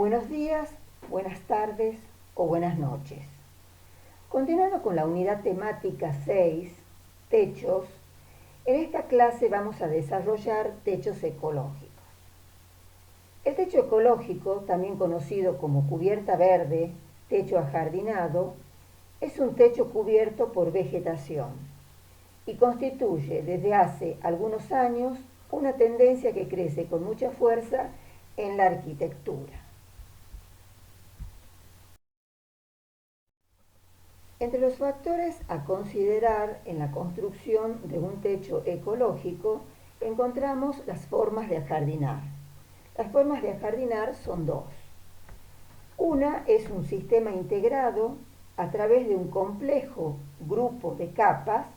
Buenos días, buenas tardes o buenas noches. Continuando con la unidad temática 6, techos, en esta clase vamos a desarrollar techos ecológicos. El techo ecológico, también conocido como cubierta verde, techo ajardinado, es un techo cubierto por vegetación y constituye desde hace algunos años una tendencia que crece con mucha fuerza en la arquitectura. Entre los factores a considerar en la construcción de un techo ecológico encontramos las formas de ajardinar. Las formas de ajardinar son dos. Una es un sistema integrado a través de un complejo grupo de capas.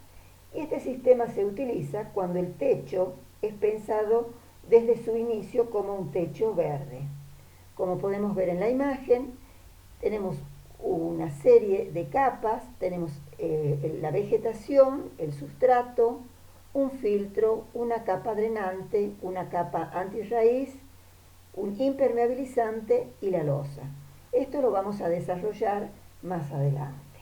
Este sistema se utiliza cuando el techo es pensado desde su inicio como un techo verde. Como podemos ver en la imagen, tenemos una serie de capas, tenemos la vegetación, el sustrato, un filtro, una capa drenante, una capa antirraíz, un impermeabilizante y la losa. Esto lo vamos a desarrollar más adelante.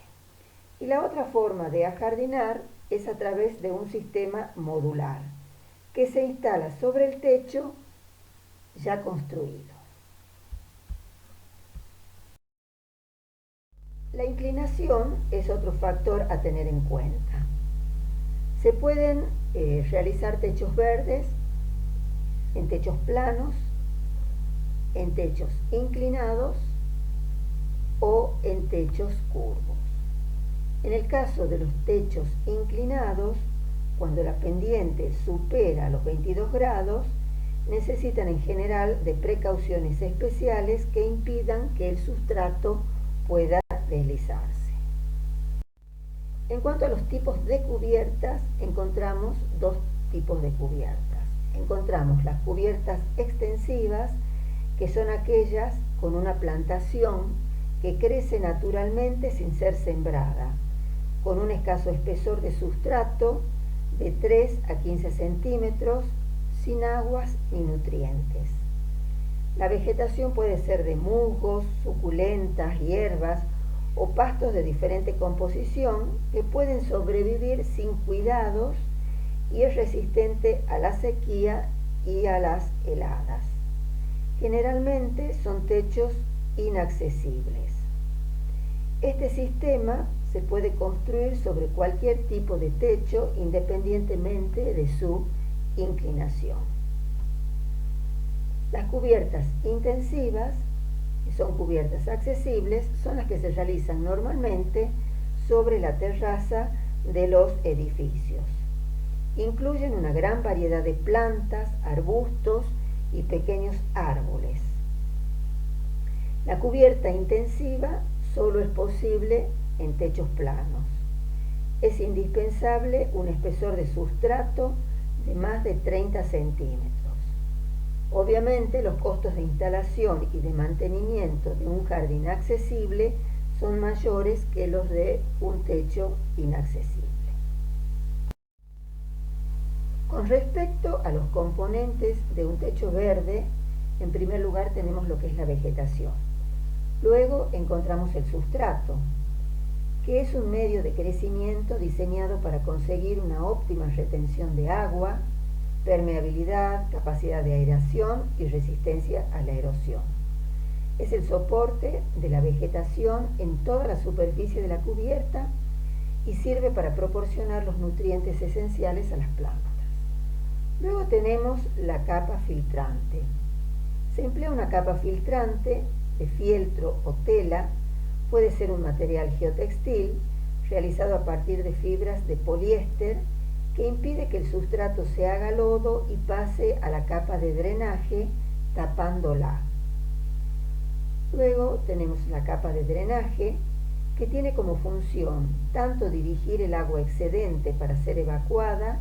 Y la otra forma de ajardinar es a través de un sistema modular, que se instala sobre el techo ya construido. La inclinación es otro factor a tener en cuenta. Se pueden realizar techos verdes en techos planos, en techos inclinados o en techos curvos. En el caso de los techos inclinados, cuando la pendiente supera los 22 grados, necesitan en general de precauciones especiales que impidan que el sustrato pueda deslizarse. En cuanto a los tipos de cubiertas, encontramos dos tipos de cubiertas. Encontramos las cubiertas extensivas, que son aquellas con una plantación que crece naturalmente sin ser sembrada, con un escaso espesor de sustrato de 3 a 15 centímetros, sin aguas ni nutrientes. La vegetación puede ser de musgos, suculentas, hierbas o pastos de diferente composición que pueden sobrevivir sin cuidados y es resistente a la sequía y a las heladas. Generalmente son techos inaccesibles. Este sistema se puede construir sobre cualquier tipo de techo independientemente de su inclinación. Las cubiertas intensivas, que son cubiertas accesibles, son las que se realizan normalmente sobre la terraza de los edificios. Incluyen una gran variedad de plantas, arbustos y pequeños árboles. La cubierta intensiva solo es posible en techos planos. Es indispensable un espesor de sustrato de más de 30 centímetros. Obviamente, los costos de instalación y de mantenimiento de un jardín accesible son mayores que los de un techo inaccesible. Con respecto a los componentes de un techo verde, en primer lugar tenemos lo que es la vegetación. Luego encontramos el sustrato, que es un medio de crecimiento diseñado para conseguir una óptima retención de agua, permeabilidad, capacidad de aireación y resistencia a la erosión. Es el soporte de la vegetación en toda la superficie de la cubierta y sirve para proporcionar los nutrientes esenciales a las plantas. Luego tenemos la capa filtrante. Se emplea una capa filtrante de fieltro o tela, puede ser un material geotextil realizado a partir de fibras de poliéster que impide que el sustrato se haga lodo y pase a la capa de drenaje tapándola. Luego tenemos la capa de drenaje que tiene como función tanto dirigir el agua excedente para ser evacuada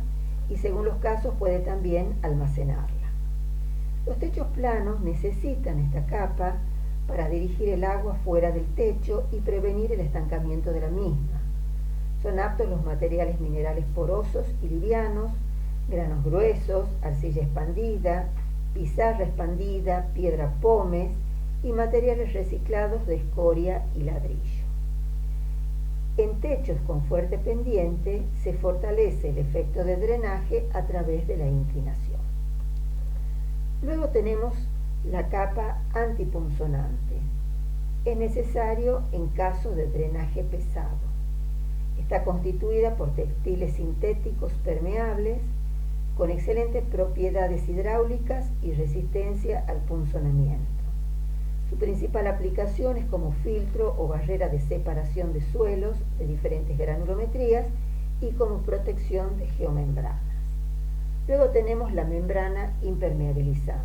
y según los casos puede también almacenarla. Los techos planos necesitan esta capa para dirigir el agua fuera del techo y prevenir el estancamiento de la misma. Son aptos los materiales minerales porosos y livianos, granos gruesos, arcilla expandida, pizarra expandida, piedra pómez y materiales reciclados de escoria y ladrillo. En techos con fuerte pendiente se fortalece el efecto de drenaje a través de la inclinación. Luego tenemos la capa antipunzonante. Es necesario en caso de drenaje pesado. Está constituida por textiles sintéticos permeables con excelentes propiedades hidráulicas y resistencia al punzonamiento. Su principal aplicación es como filtro o barrera de separación de suelos de diferentes granulometrías y como protección de geomembranas. Luego tenemos la membrana impermeabilizante.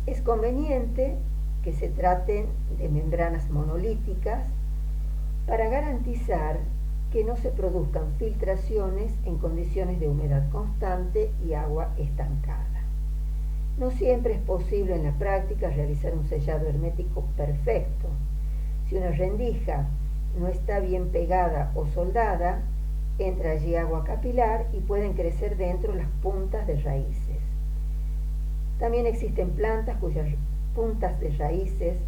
Es conveniente que se traten de membranas monolíticas para garantizar que no se produzcan filtraciones en condiciones de humedad constante y agua estancada. No siempre es posible en la práctica realizar un sellado hermético perfecto. Si una rendija no está bien pegada o soldada, entra allí agua capilar y pueden crecer dentro las puntas de raíces. También existen plantas cuyas puntas de raíces,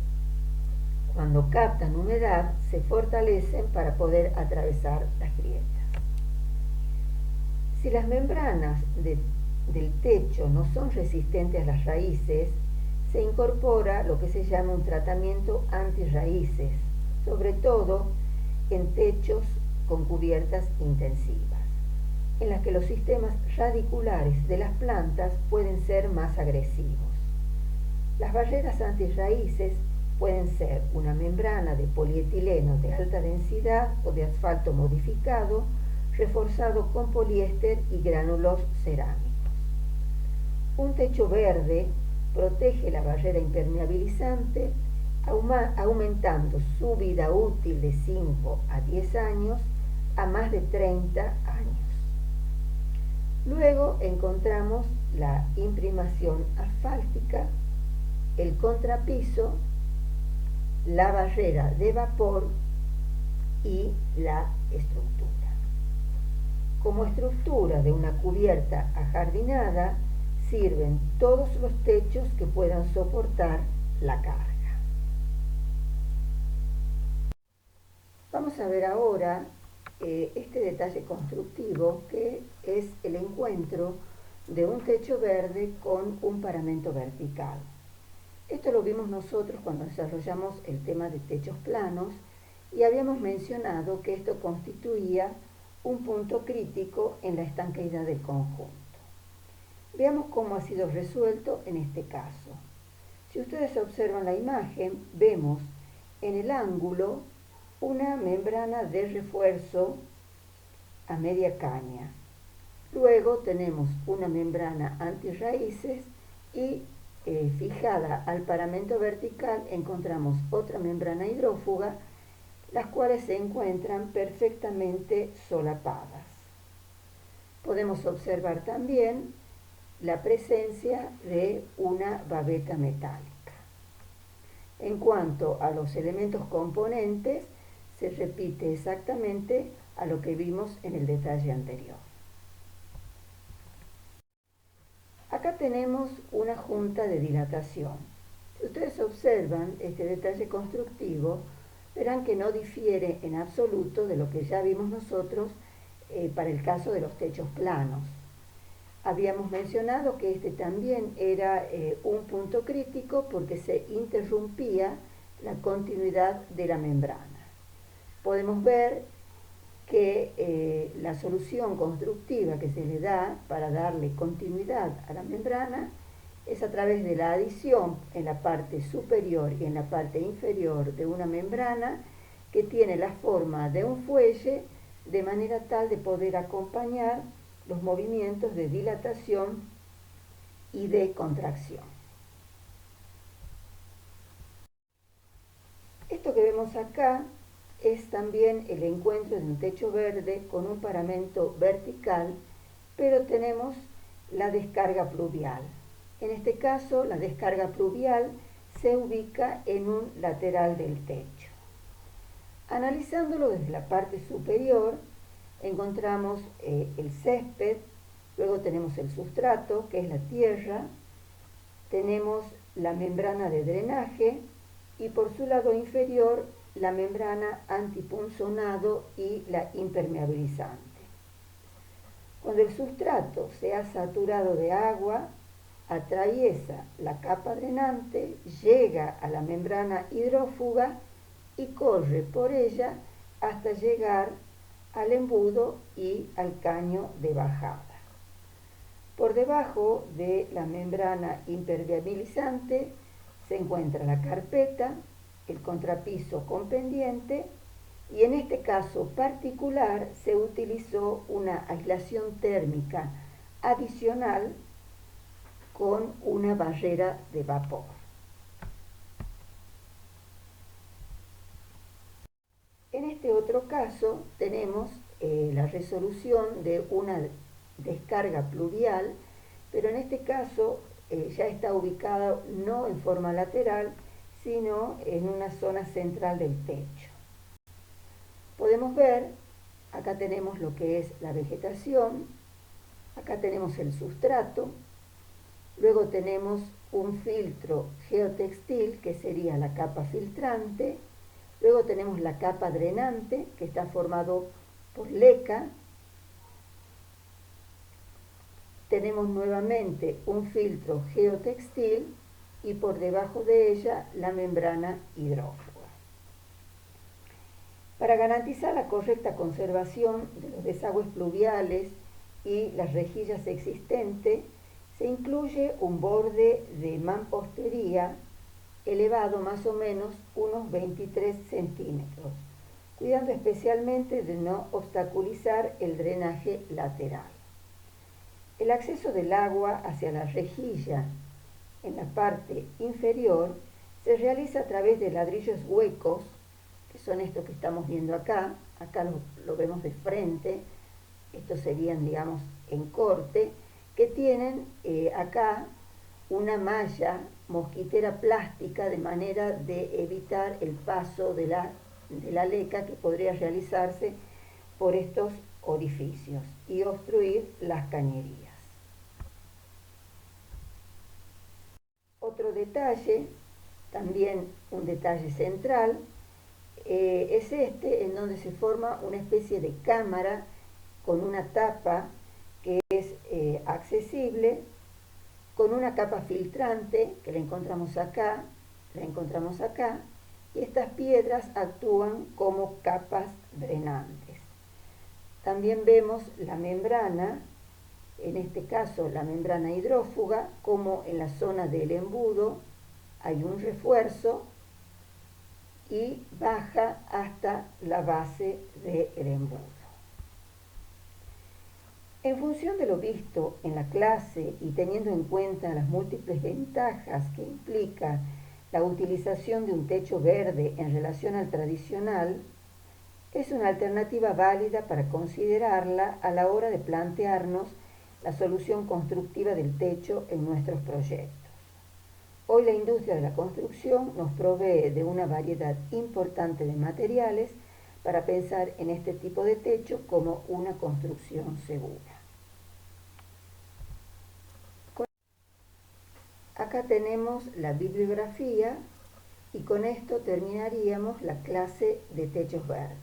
cuando captan humedad, se fortalecen para poder atravesar las grietas. Si las membranas del techo no son resistentes a las raíces, se incorpora lo que se llama un tratamiento antirraíces, sobre todo en techos con cubiertas intensivas, en las que los sistemas radiculares de las plantas pueden ser más agresivos. Las barreras antirraíces pueden ser una membrana de polietileno de alta densidad o de asfalto modificado, reforzado con poliéster y gránulos cerámicos. Un techo verde protege la barrera impermeabilizante, aumentando su vida útil de 5 a 10 años a más de 30 años. Luego encontramos la imprimación asfáltica, el contrapiso, la barrera de vapor y la estructura. Como estructura de una cubierta ajardinada sirven todos los techos que puedan soportar la carga. Vamos a ver ahora este detalle constructivo que es el encuentro de un techo verde con un paramento vertical. Esto lo vimos nosotros cuando desarrollamos el tema de techos planos y habíamos mencionado que esto constituía un punto crítico en la estanqueidad del conjunto. Veamos cómo ha sido resuelto en este caso. Si ustedes observan la imagen, vemos en el ángulo una membrana de refuerzo a media caña. Luego tenemos una membrana antirraíces y fijada al paramento vertical encontramos otra membrana hidrófuga, las cuales se encuentran perfectamente solapadas. Podemos observar también la presencia de una babeta metálica. En cuanto a los elementos componentes, se repite exactamente a lo que vimos en el detalle anterior. Acá tenemos una junta de dilatación. Si ustedes observan este detalle constructivo, verán que no difiere en absoluto de lo que ya vimos nosotros para el caso de los techos planos. Habíamos mencionado que este también era un punto crítico porque se interrumpía la continuidad de la membrana. Podemos ver que la solución constructiva que se le da para darle continuidad a la membrana es a través de la adición en la parte superior y en la parte inferior de una membrana que tiene la forma de un fuelle de manera tal de poder acompañar los movimientos de dilatación y de contracción. Esto que vemos acá es también el encuentro de un techo verde con un paramento vertical, pero tenemos la descarga pluvial. En este caso, la descarga pluvial se ubica en un lateral del techo. Analizándolo desde la parte superior, encontramos el césped, luego tenemos el sustrato, que es la tierra, tenemos la membrana de drenaje y por su lado inferior la membrana antipunzonado y la impermeabilizante. Cuando el sustrato se ha saturado de agua, atraviesa la capa drenante, llega a la membrana hidrófuga y corre por ella hasta llegar al embudo y al caño de bajada. Por debajo de la membrana impermeabilizante se encuentra la carpeta, el contrapiso con pendiente, y en este caso particular se utilizó una aislación térmica adicional con una barrera de vapor. En este otro caso tenemos la resolución de una descarga pluvial, pero en este caso ya está ubicada no en forma lateral, sino en una zona central del techo. Podemos ver, acá tenemos lo que es la vegetación, acá tenemos el sustrato, luego tenemos un filtro geotextil que sería la capa filtrante, luego tenemos la capa drenante que está formado por leca, tenemos nuevamente un filtro geotextil y por debajo de ella la membrana hidrófuga. Para garantizar la correcta conservación de los desagües pluviales y las rejillas existentes, se incluye un borde de mampostería elevado más o menos unos 23 centímetros, cuidando especialmente de no obstaculizar el drenaje lateral. El acceso del agua hacia la rejilla en la parte inferior se realiza a través de ladrillos huecos, que son estos que estamos viendo acá lo vemos de frente, estos serían, digamos, en corte, que tienen acá una malla mosquitera plástica de manera de evitar el paso de la leca que podría realizarse por estos orificios y obstruir las cañerías. Otro detalle, también un detalle central, es este, en donde se forma una especie de cámara con una tapa que es accesible, con una capa filtrante que la encontramos acá, y estas piedras actúan como capas drenantes. También vemos la membrana, en este caso la membrana hidrófuga, como en la zona del embudo hay un refuerzo y baja hasta la base del embudo. En función de lo visto en la clase y teniendo en cuenta las múltiples ventajas que implica la utilización de un techo verde en relación al tradicional, es una alternativa válida para considerarla a la hora de plantearnos la solución constructiva del techo en nuestros proyectos. Hoy la industria de la construcción nos provee de una variedad importante de materiales para pensar en este tipo de techo como una construcción segura. Acá tenemos la bibliografía y con esto terminaríamos la clase de techos verdes.